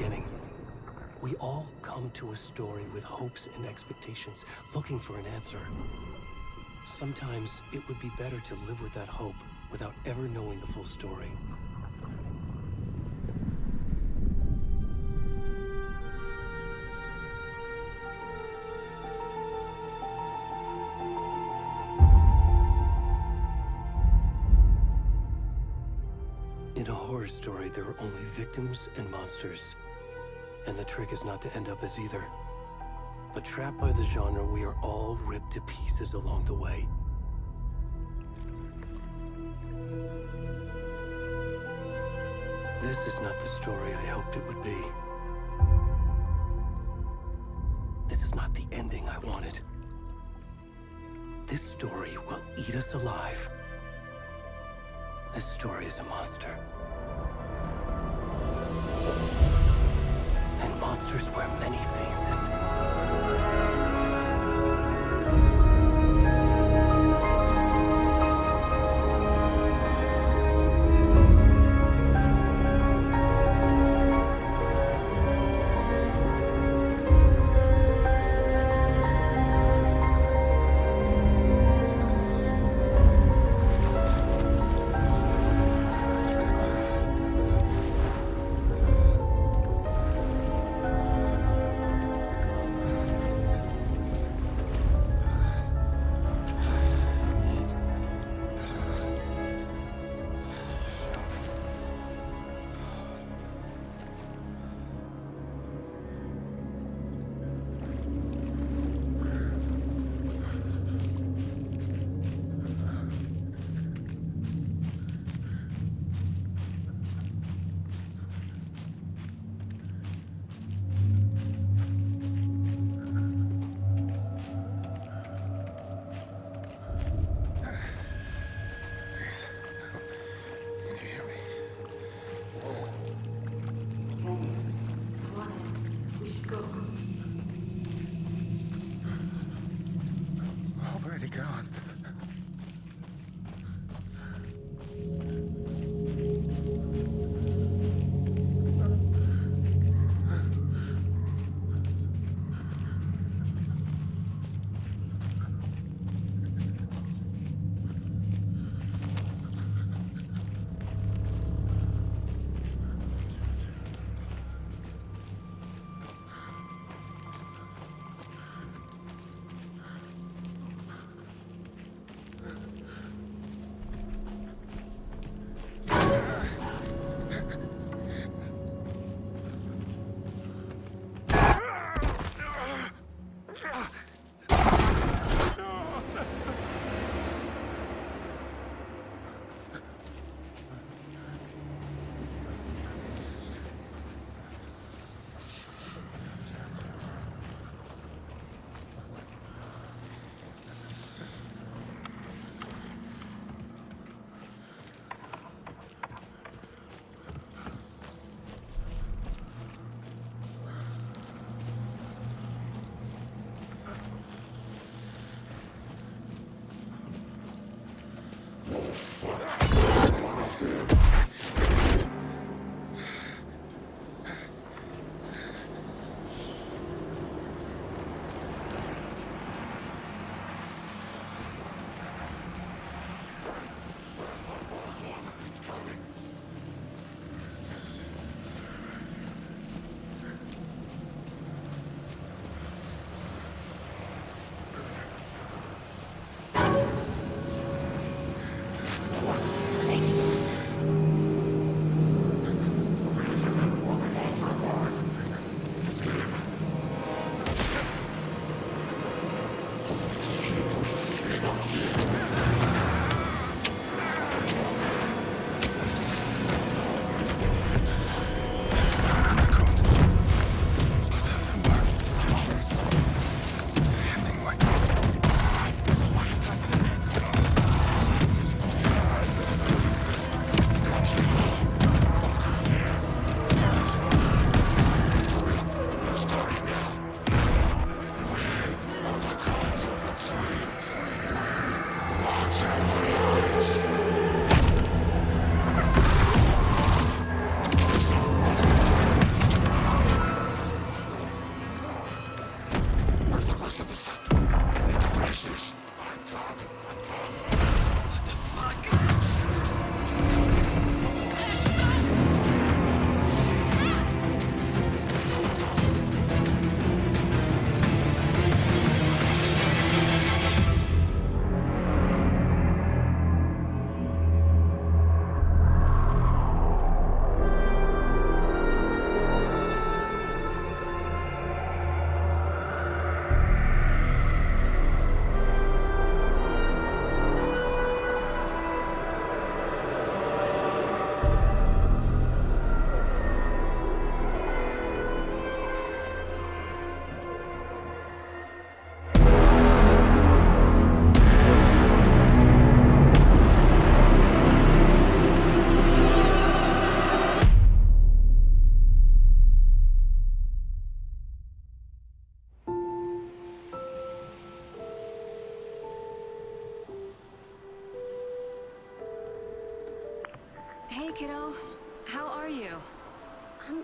beginning. We all come to a story with hopes and expectations, looking for an answer. Sometimes it would be better to live with that hope without ever knowing the full story. In a horror story, there are only victims and monsters. And the trick is not to end up as either. But trapped by the genre, we are all ripped to pieces along the way. This is not the story I hoped it would be. This is not the ending I wanted. This story will eat us alive. This story is a monster. And monsters wear many faces.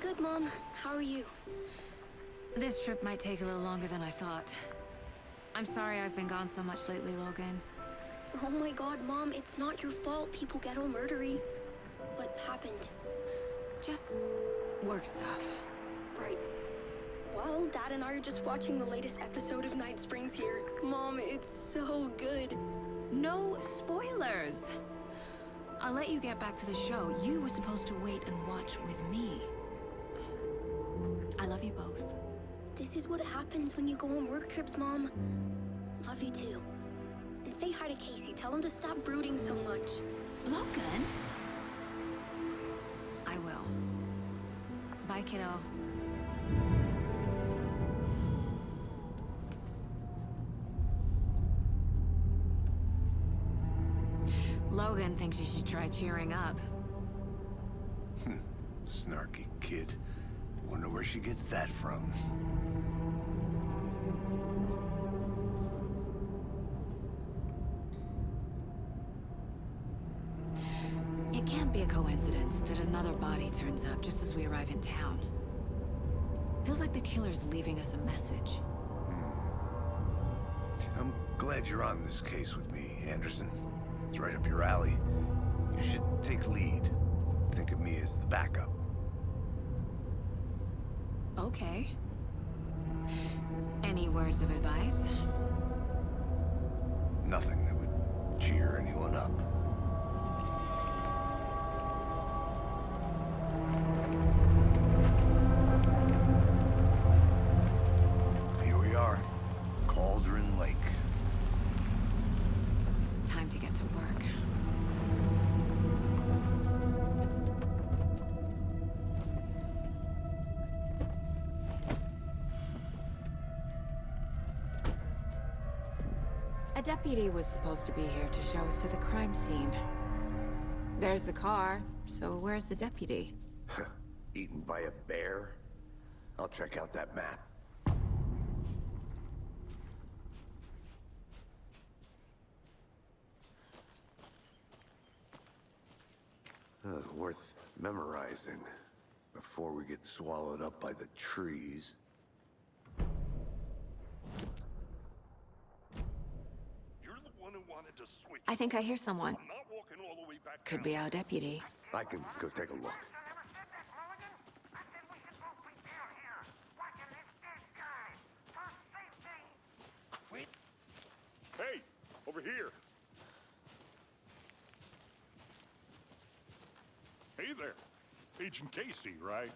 Good, Mom. How are you? This trip might take a little longer than I thought. I'm sorry I've been gone so much lately, Logan. Oh my god, Mom, it's not your fault people get all murdery. What happened? Just work stuff. Right. Well, Dad and I are just watching the latest episode of Night Springs here. Mom, it's so good. No spoilers! I'll let you get back to the show. You were supposed to wait and watch with me. I love you both. This is what happens when you go on work trips, Mom. Love you too. And say hi to Casey. Tell him to stop brooding so much. Logan? I will. Bye, kiddo. Logan thinks you should try cheering up. Snarky kid. Wonder where she gets that from. It can't be a coincidence that another body turns up just as we arrive in town. Feels like the killer's leaving us a message. I'm glad you're on this case with me, Anderson. It's right up your alley. You should take lead. Think of me as the backup. Okay. Any words of advice? Nothing that would cheer anyone up. Here we are. Cauldron Lake. Time to get to work. A deputy was supposed to be here to show us to the crime scene. There's the car, so where's the deputy? Eaten by a bear? I'll check out that map. Worth memorizing before we get swallowed up by the trees. You're the one who wanted to switch. I think I hear someone. I'm not walking all the way back Could down. be our deputy. I can go take a look. Quit. Hey, over here. Hey there. Agent Casey, right?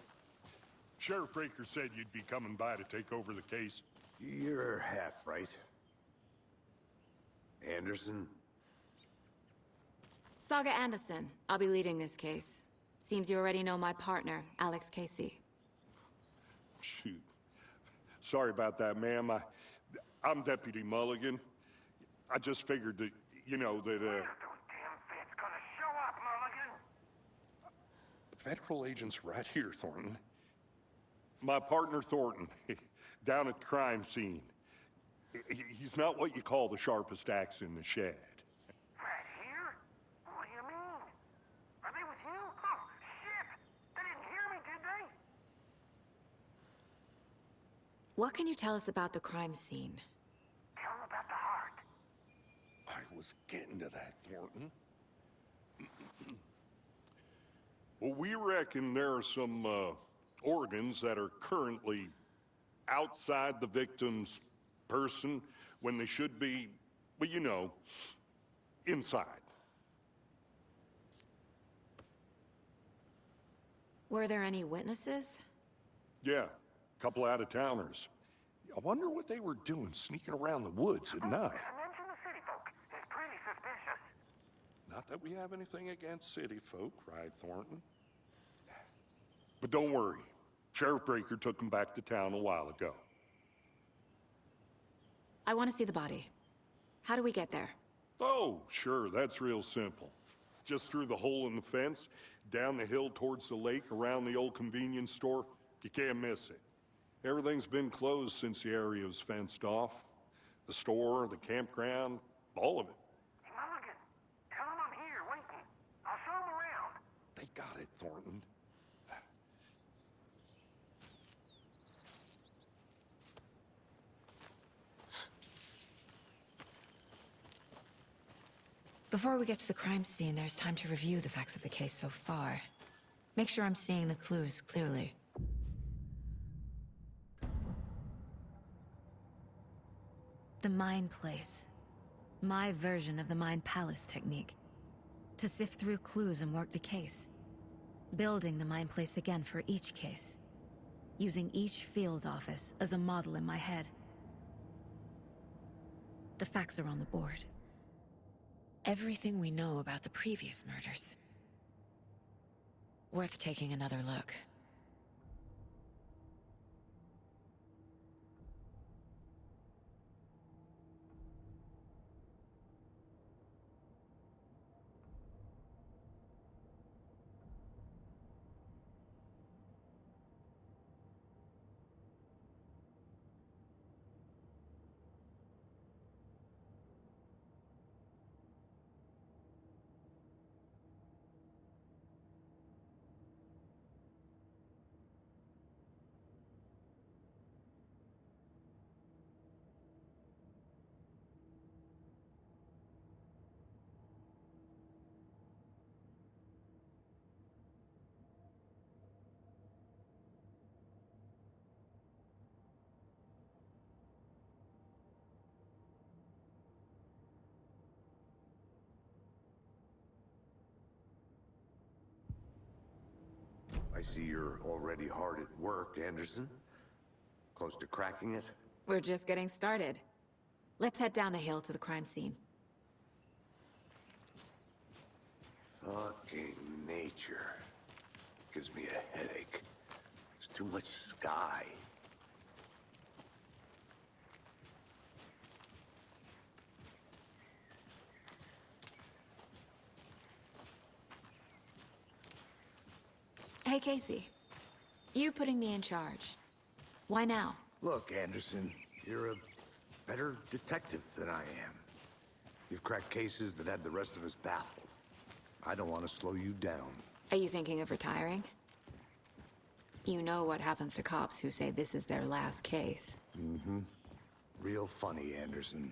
Sheriff Breaker said you'd be coming by to take over the case. You're half right. Anderson? Saga Anderson. I'll be leading this case. Seems you already know my partner, Alex Casey. Shoot. Sorry about that, ma'am. I'm Deputy Mulligan. I just figured that, you know, that, Federal agent's right here, Thornton. My partner, Thornton, down at the crime scene. He's not what you call the sharpest axe in the shed. Right here? What do you mean? Are they with you? Oh, shit! They didn't hear me, did they? What can you tell us about the crime scene? Tell them about the heart. I was getting to that, Thornton. Well, we reckon there are some organs that are currently outside the victim's person when they should be, well, you know, inside. Were there any witnesses? Yeah, a couple out-of-towners. I wonder what they were doing sneaking around the woods at night. Mention the city folk. It's pretty suspicious. Not that we have anything against city folk, right, Thornton? But don't worry. Sheriff Breaker took them back to town a while ago. I want to see the body. How do we get there? Oh, sure, that's real simple. Just through the hole in the fence, down the hill towards the lake, around the old convenience store. You can't miss it. Everything's been closed since the area was fenced off. The store, the campground, all of it. Hey, Mulligan, tell them I'm here waiting. I'll show them around. They got it, Thornton. Before we get to the crime scene, there's time to review the facts of the case so far. Make sure I'm seeing the clues clearly. The Mind Place. My version of the Mind Palace technique. To sift through clues and work the case. Building the Mind Place again for each case. Using each field office as a model in my head. The facts are on the board. Everything we know about the previous murders. Worth taking another look. I see you're already hard at work, Anderson. Close to cracking it? We're just getting started. Let's head down the hill to the crime scene. Fucking nature. Gives me a headache. There's too much sky. Hey, Casey. You putting me in charge. Why now? Look, Anderson, you're a better detective than I am. You've cracked cases that had the rest of us baffled. I don't want to slow you down. Are you thinking of retiring? You know what happens to cops who say this is their last case. Mm-hmm. Real funny, Anderson.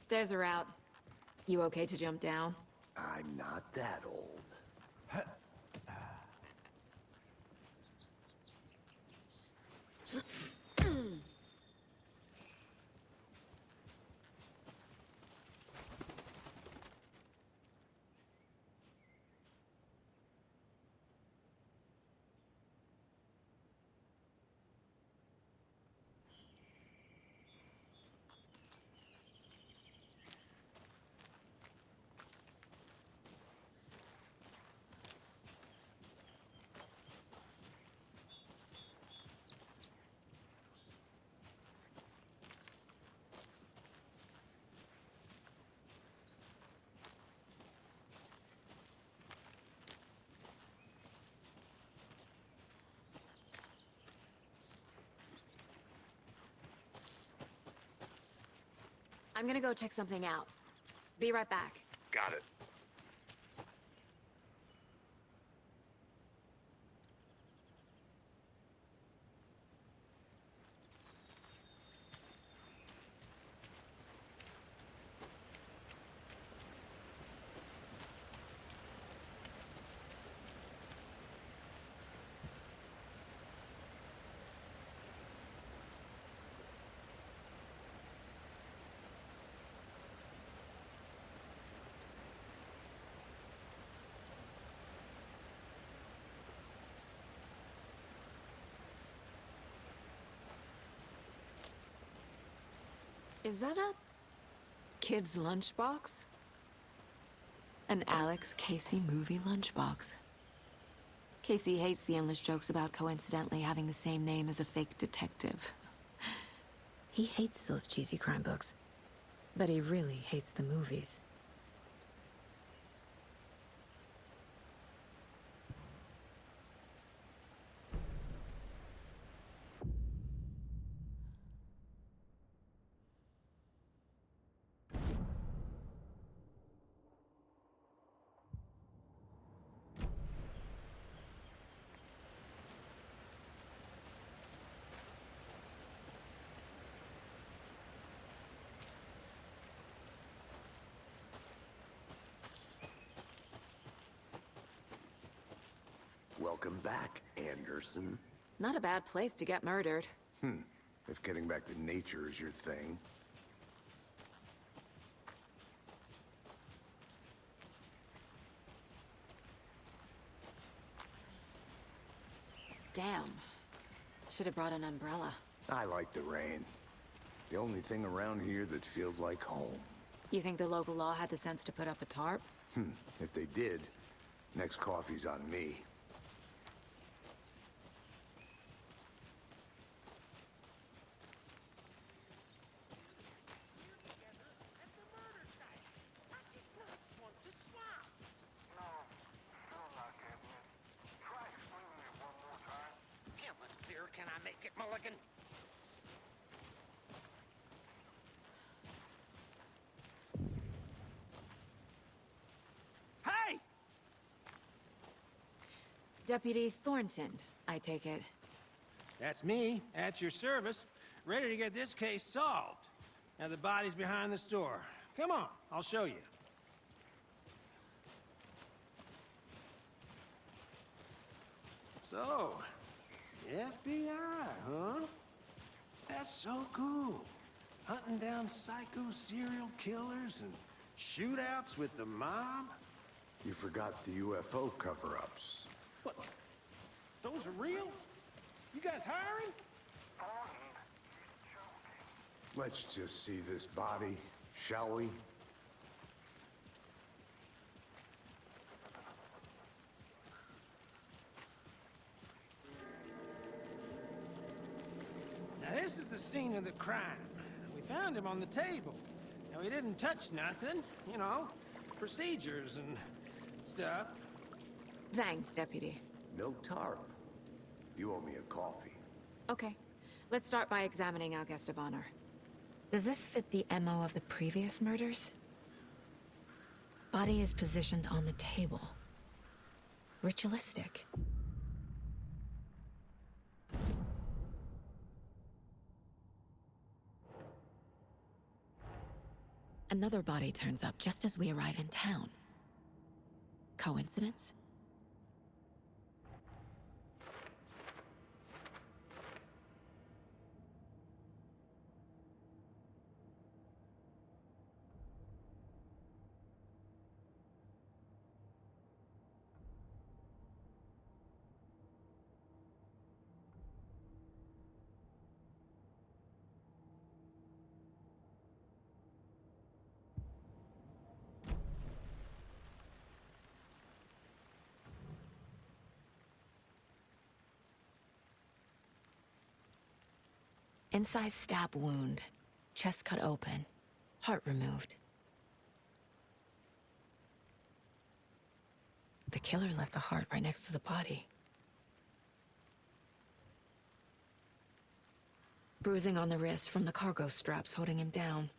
Stairs are out. You okay to jump down? I'm not that old. I'm gonna go check something out. Be right back. Got it. Is that a kid's lunchbox? An Alex Casey movie lunchbox. Casey hates the endless jokes about coincidentally having the same name as a fake detective. He hates those cheesy crime books, but he really hates the movies. Welcome back, Anderson. Not a bad place to get murdered. If getting back to nature is your thing. Damn. Should have brought an umbrella. I like the rain. The only thing around here that feels like home. You think the local law had the sense to put up a tarp? If they did, next coffee's on me. How much clearer can I make it, Mulligan? Hey! Deputy Thornton, I take it. That's me, at your service, ready to get this case solved. Now the body's behind the store. Come on, I'll show you. So, FBI, huh? That's so cool. Hunting down psycho serial killers and shootouts with the mob? You forgot the UFO cover-ups. What? Those are real? You guys hiring? Let's just see this body, shall we? Now this is the scene of the crime. We found him on the table. Now he didn't touch nothing, you know, procedures and stuff. Thanks, Deputy. No tarp. You owe me a coffee. Okay. Let's start by examining our guest of honor. Does this fit the MO of the previous murders? Body is positioned on the table. Ritualistic. Another body turns up just as we arrive in town. Coincidence? Incised stab wound. Chest cut open. Heart removed. The killer left the heart right next to the body. Bruising on the wrist from the cargo straps holding him down.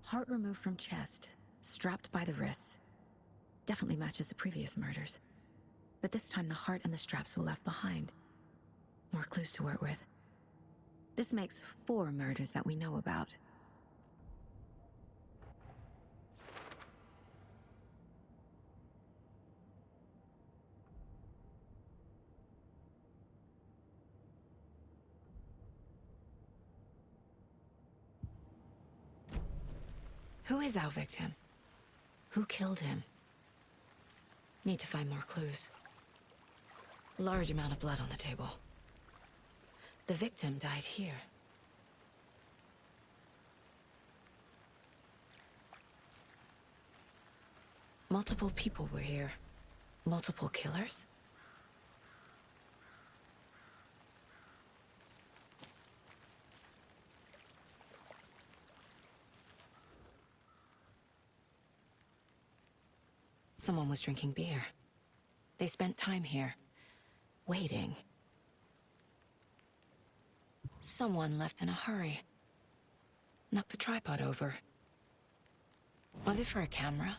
Heart removed from chest, strapped by the wrists. Definitely matches the previous murders. But this time the heart and the straps were left behind. More clues to work with. This makes 4 murders that we know about. Who is our victim? Who killed him? Need to find more clues. Large amount of blood on the table. The victim died here. Multiple people were here. Multiple killers? Someone was drinking beer. They spent time here, waiting. Someone left in a hurry. Knocked the tripod over. Was it for a camera?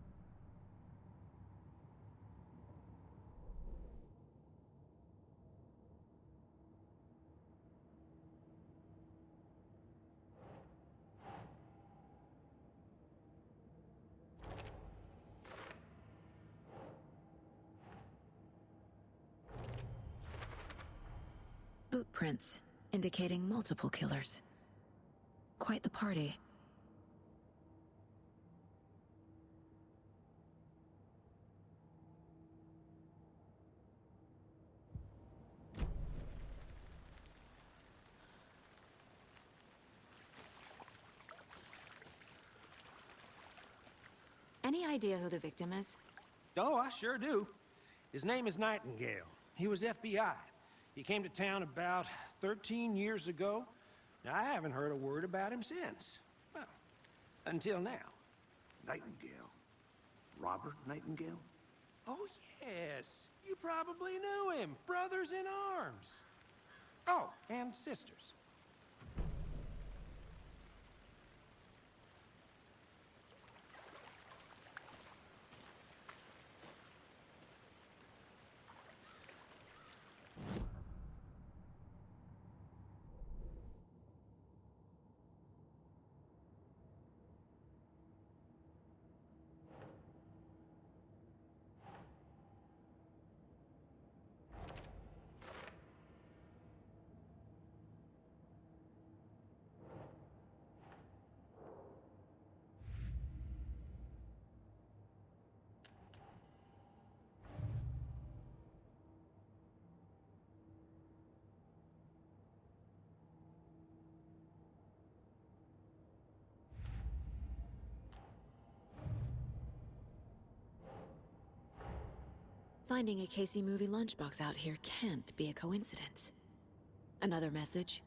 Boot prints, indicating multiple killers. Quite the party. Any idea who the victim is? Oh, I sure do. His name is Nightingale. He was FBI. He came to town about 13 years ago. Now, I haven't heard a word about him since. Well, until now. Nightingale? Robert Nightingale? Oh, yes. You probably knew him. Brothers in arms. Oh, and sisters. Finding a Casey movie lunchbox out here can't be a coincidence. Another message?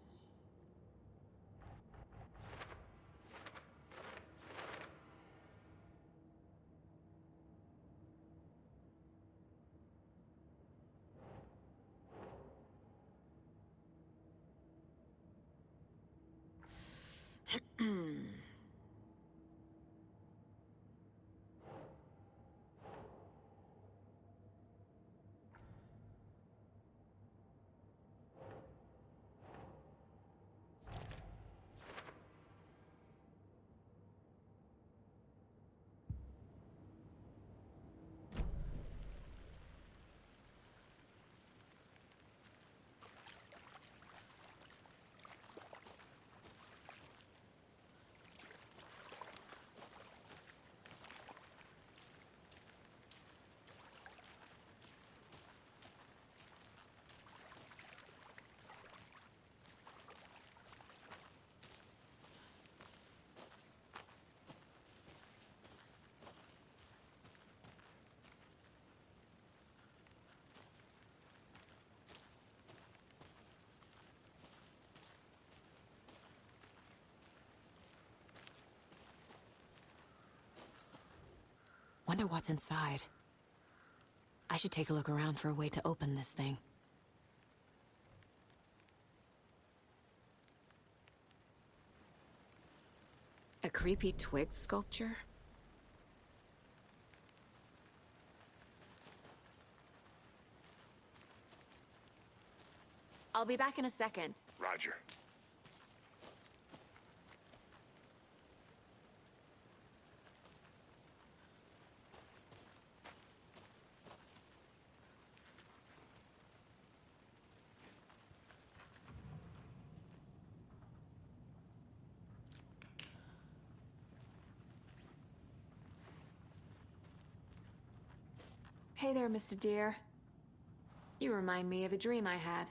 Wonder what's inside. I should take a look around for a way to open this thing. A creepy twig sculpture? I'll be back in a second. Roger. Hey there, Mr. Deer. You remind me of a dream I had.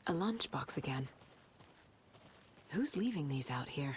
A lunchbox again. Who's leaving these out here?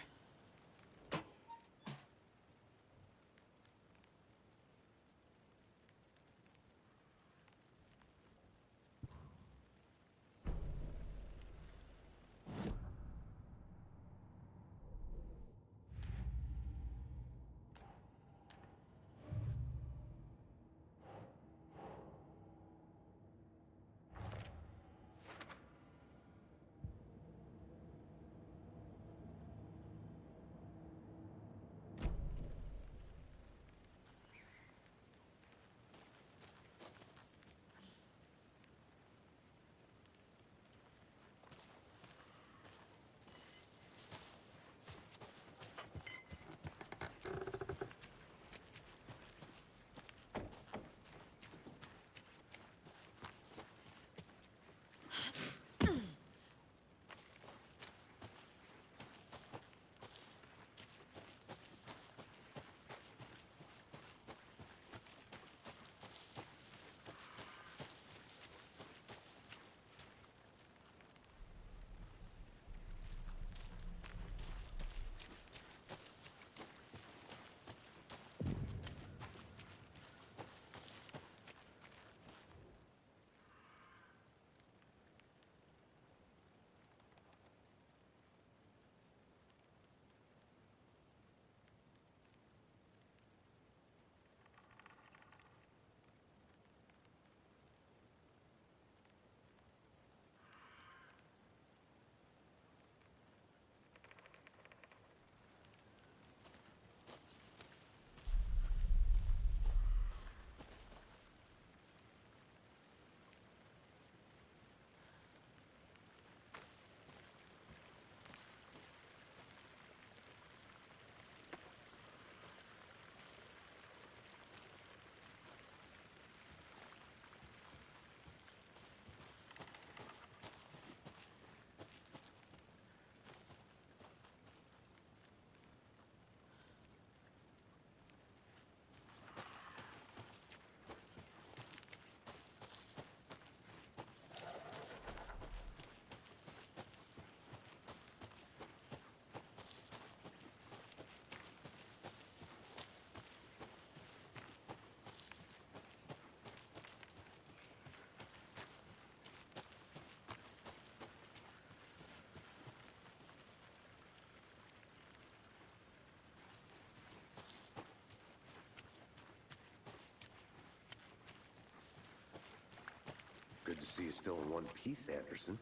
Good to see you still in one piece, Anderson.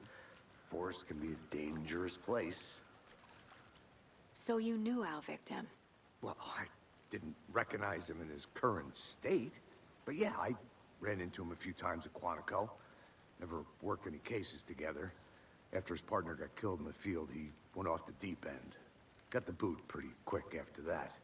Forest can be a dangerous place. So you knew our victim? Well, I didn't recognize him in his current state. But yeah, I ran into him a few times at Quantico. Never worked any cases together. After his partner got killed in the field, he went off the deep end. Got the boot pretty quick after that.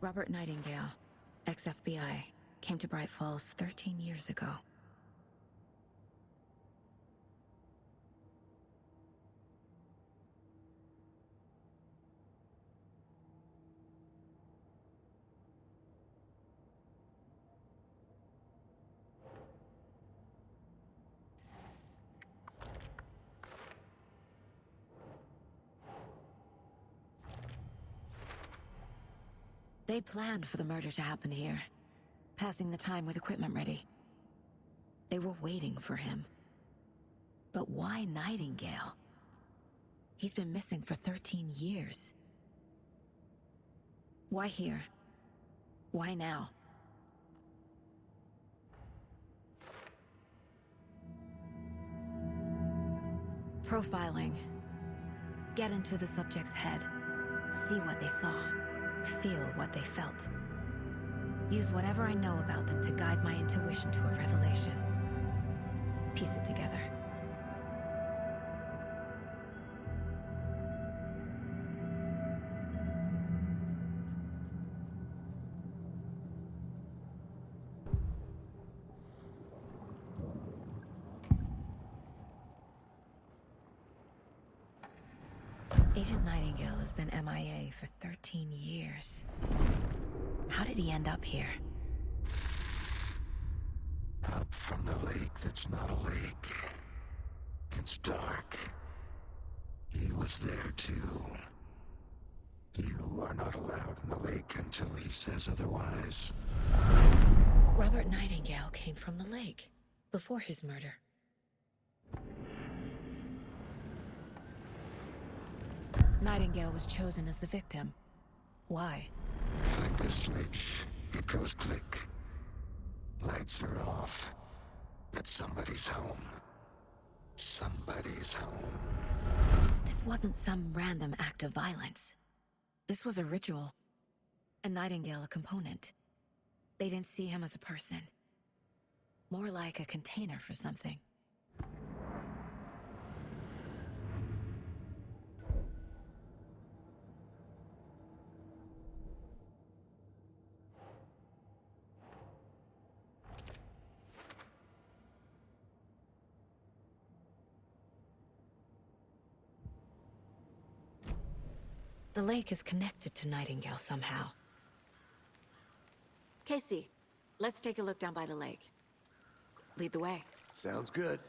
Robert Nightingale, ex-FBI, came to Bright Falls 13 years ago. They planned for the murder to happen here, passing the time with equipment ready. They were waiting for him. But why Nightingale? He's been missing for 13 years. Why here? Why now? Profiling. Get into the subject's head. See what they saw. Feel what they felt. Use whatever I know about them to guide my intuition to a revelation. Piece it together. Agent Nightingale has been MIA for 13 years. How did he end up here? Up from the lake that's not a lake. It's dark. He was there too. You are not allowed in the lake until he says otherwise. Robert Nightingale came from the lake before his murder. Nightingale was chosen as the victim. Why? Flick the switch. It goes click. Lights are off. But somebody's home. Somebody's home. This wasn't some random act of violence. This was a ritual. And Nightingale a component. They didn't see him as a person. More like a container for something. The lake is connected to Nightingale somehow. Casey, let's take a look down by the lake. Lead the way. Sounds good.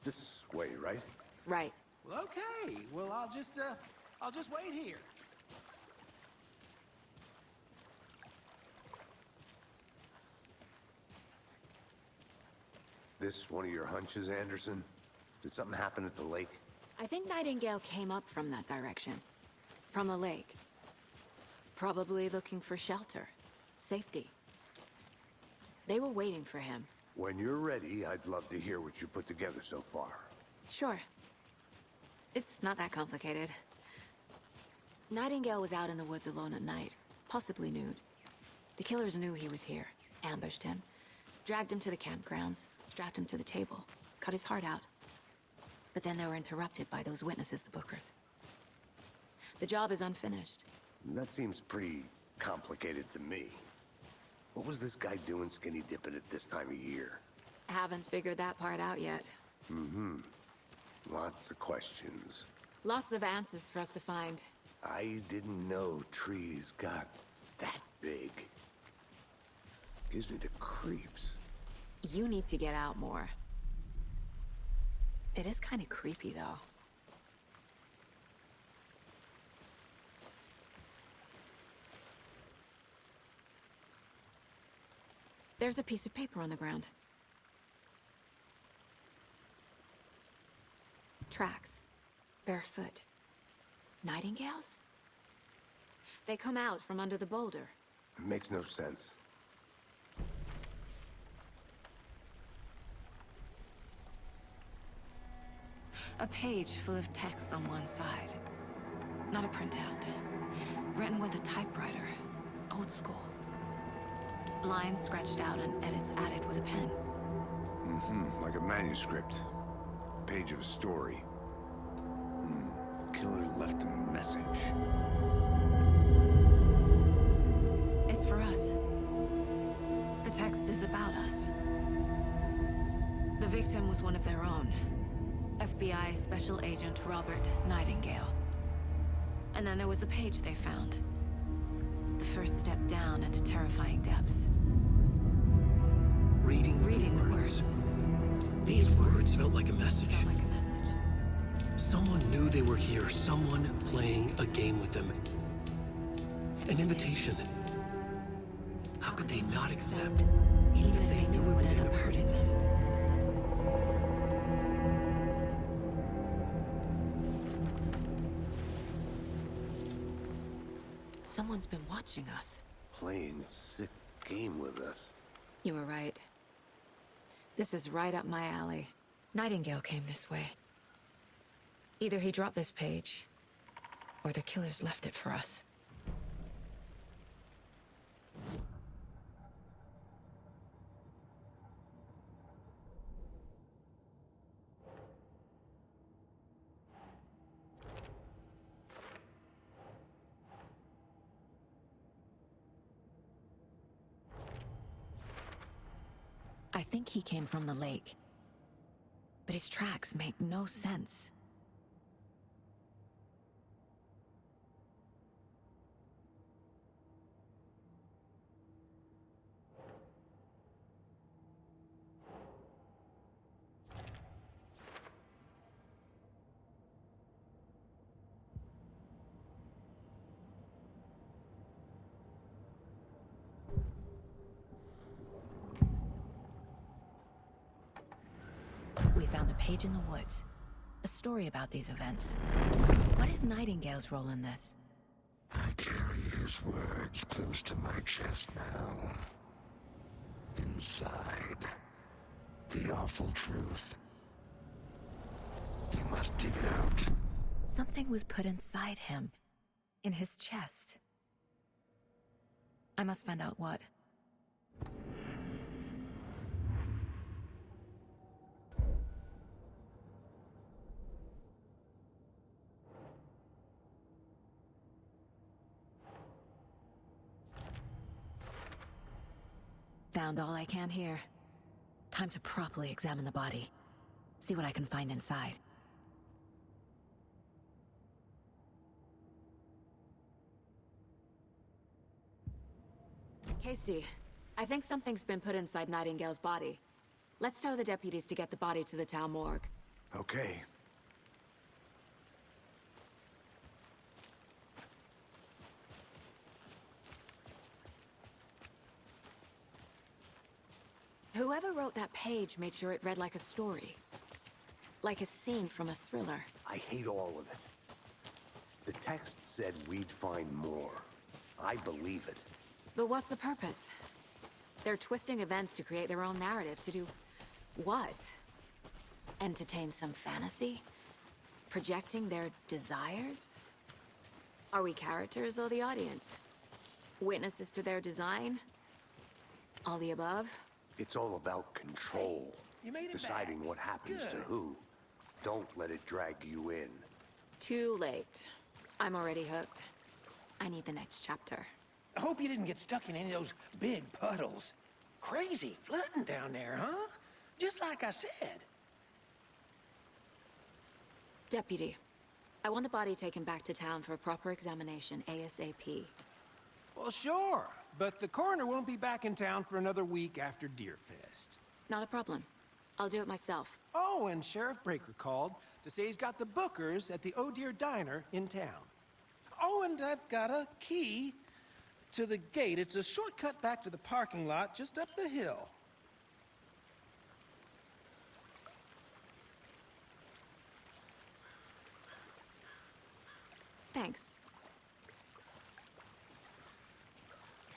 This way, right? Right. Well, okay. Well, I'll just wait here. This one of your hunches, Anderson? Did something happen at the lake? I think Nightingale came up from that direction. From the lake. Probably looking for shelter. Safety. They were waiting for him. When you're ready, I'd love to hear what you put together so far. Sure. It's not that complicated. Nightingale was out in the woods alone at night, possibly nude. The killers knew he was here, ambushed him, dragged him to the campgrounds, strapped him to the table, cut his heart out. But then they were interrupted by those witnesses, the Bookers. The job is unfinished. That seems pretty complicated to me. What was this guy doing skinny dipping at this time of year? Haven't figured that part out yet. Lots of questions. Lots of answers for us to find. I didn't know trees got that big. Gives me the creeps. You need to get out more. It is kind of creepy, though. There's a piece of paper on the ground. Tracks. Barefoot. Nightingales? They come out from under the boulder. It makes no sense. A page full of text on one side. Not a printout. Written with a typewriter. Old school. Lines scratched out and edits added with a pen. Like a manuscript. Page of a story. Killer left a message. It's for us. The text is about us. The victim was one of their own. FBI Special Agent Robert Nightingale. And then there was the page they found. The first step down into terrifying depths. Reading the words. These words felt like a message. Felt like a message. Someone knew they were here. Someone playing a game with them. An invitation. How could they not accept? Even if they knew it would end up hurting them. Someone's been watching us. Playing a sick game with us. You were right. This is right up my alley. Nightingale came this way. Either he dropped this page, or the killers left it for us. I think he came from the lake. But his tracks make no sense. page in the woods. A story about these events. What is Nightingale's role in this? I carry his words close to my chest now. Inside, the awful truth. You must dig it out. Something was put inside him. In his chest. I must find out what. Found all I can here. Time to properly examine the body. See what I can find inside. Casey, I think something's been put inside Nightingale's body. Let's tell the deputies to get the body to the town morgue. Okay. Whoever wrote that page made sure it read like a story. Like a scene from a thriller. I hate all of it. The text said we'd find more. I believe it. But what's the purpose? They're twisting events to create their own narrative. To do what? Entertain some fantasy? Projecting their desires? Are we characters or the audience? Witnesses to their design? All the above? It's all about control. You made it Deciding back. what happens to Good. who. Don't let it drag you in. Too late. I'm already hooked. I need the next chapter. I hope you didn't get stuck in any of those big puddles. Crazy flooding down there, huh? Just like I said. Deputy, I want the body taken back to town for a proper examination, ASAP. Well, sure. But the coroner won't be back in town for another week after Deerfest. Not a problem. I'll do it myself. Oh, and Sheriff Breaker called to say he's got the Bookers at the Oh Dear Diner in town. Oh, and I've got a key to the gate. It's a shortcut back to the parking lot just up the hill. Thanks.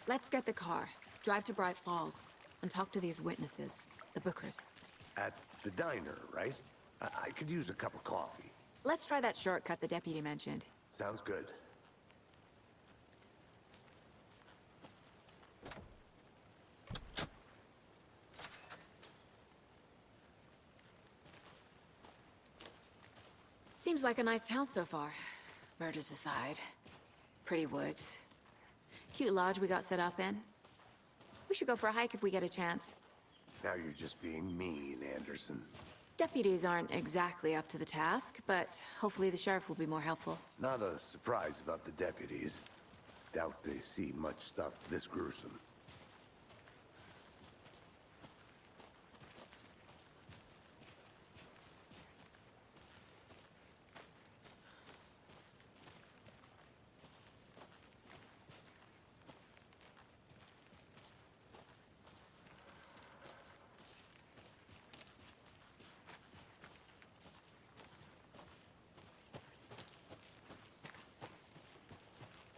Let's get the car, drive to Bright Falls, and talk to these witnesses, the Bookers. At the diner, right? I could use a cup of coffee. Let's try that shortcut the deputy mentioned. Sounds good. Seems like a nice town so far. Murders aside. Pretty woods. Cute lodge we got set up in. We should go for a hike if we get a chance. Now you're just being mean, Anderson. Deputies aren't exactly up to the task, but hopefully the sheriff will be more helpful. Not a surprise about the deputies. Doubt they see much stuff this gruesome.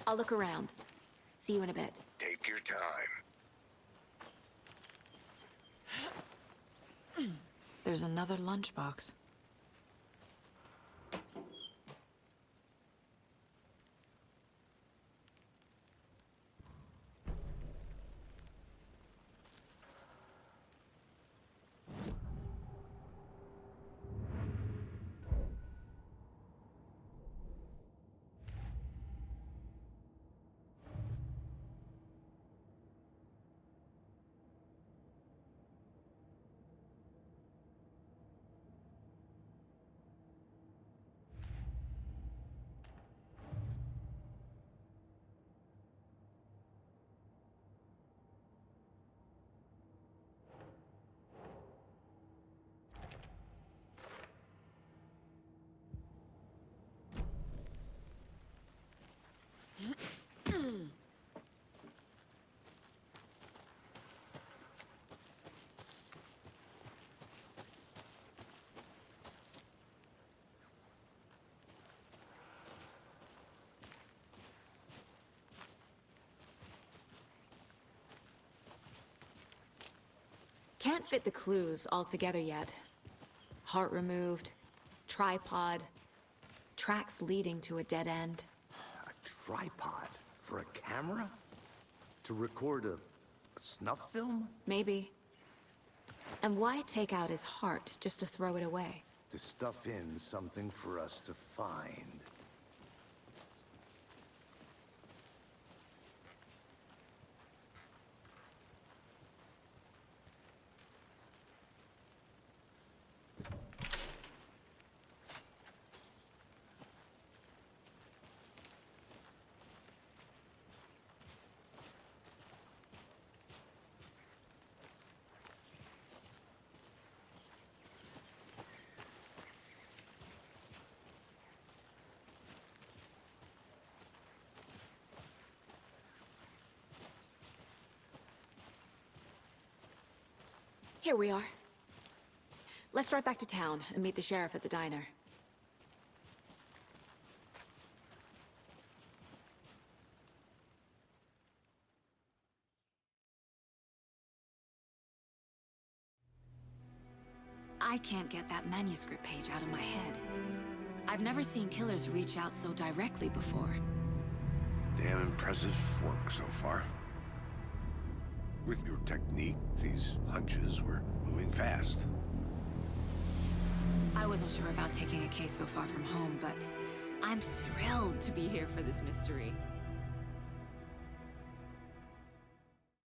I'll look around. See you in a bit. Take your time. There's another lunchbox. can't fit the clues all together yet. Heart removed, tripod, tracks leading to a dead end. A tripod? For a camera? To record a snuff film? Maybe. And why take out his heart just to throw it away? To stuff in something for us to find. Here we are. Let's drive back to town and meet the sheriff at the diner. I can't get that manuscript page out of my head. I've never seen killers reach out so directly before. Damn impressive work so far. With your technique, these hunches were moving fast. I wasn't sure about taking a case so far from home, but I'm thrilled to be here for this mystery.